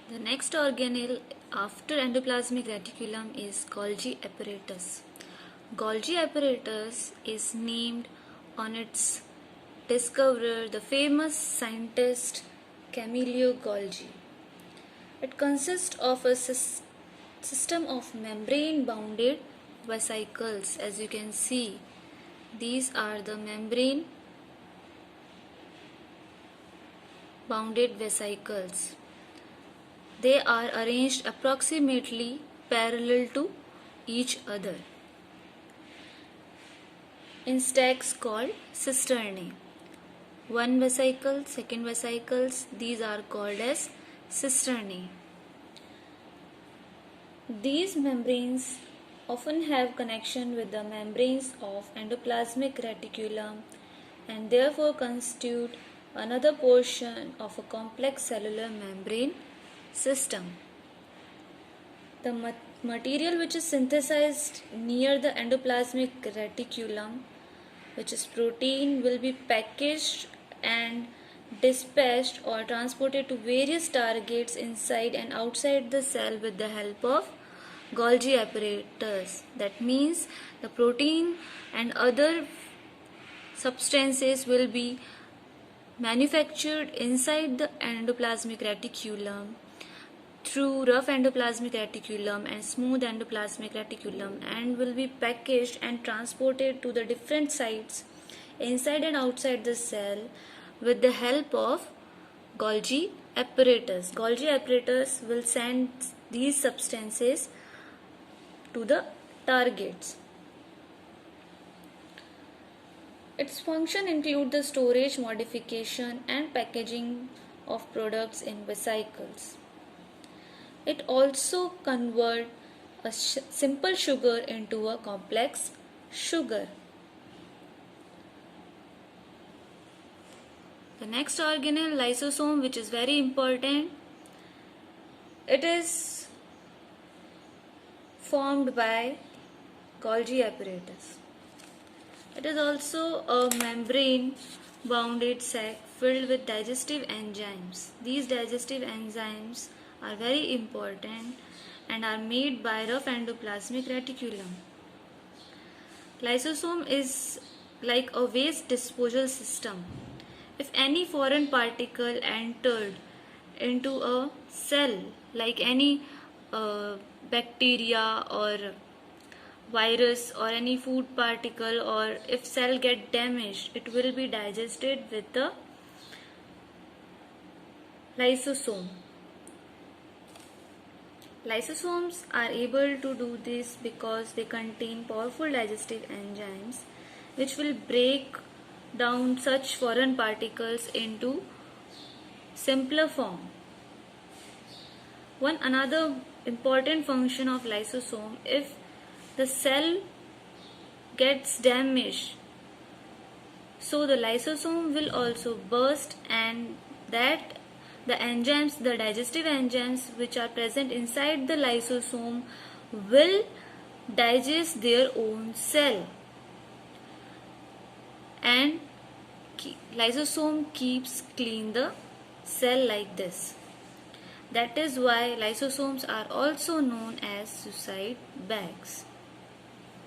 The next organelle after endoplasmic reticulum is Golgi apparatus. Golgi apparatus is named on its discoverer, the famous scientist Camillo Golgi. It consists of a system of membrane-bounded vesicles. As you can see, these are the membrane-bounded vesicles. They are arranged approximately parallel to each other in stacks called cisternae. One vesicle, second vesicles, these are called as cisternae. These membranes often have connection with the membranes of endoplasmic reticulum and therefore constitute another portion of a complex cellular membrane system. The material which is synthesized near the endoplasmic reticulum, which is protein, will be packaged and dispatched or transported to various targets inside and outside the cell with the help of Golgi apparatus. That means the protein and other substances will be manufactured inside the endoplasmic reticulum through rough endoplasmic reticulum and smooth endoplasmic reticulum and will be packaged and transported to the different sites inside and outside the cell with the help of Golgi apparatus. Golgi apparatus will send these substances to the targets. Its function include the storage, modification and packaging of products in vesicles. It also converts a simple sugar into a complex sugar. The next organelle, lysosome, which is very important. It is formed by Golgi apparatus. It is also a membrane-bounded sac filled with digestive enzymes. These digestive enzymes are very important and are made by rough endoplasmic reticulum. Lysosome is like a waste disposal system. If any foreign particle entered into a cell, like any bacteria or virus or any food particle, or if cell get damaged, it will be digested with the lysosome. Lysosomes are able to do this because they contain powerful digestive enzymes which will break down such foreign particles into simpler form. One another important function of lysosome, if the cell gets damaged, so the lysosome will also burst and that the enzymes, the digestive enzymes which are present inside the lysosome will digest their own cell, and lysosome keeps clean the cell like this. That is why lysosomes are also known as suicide bags.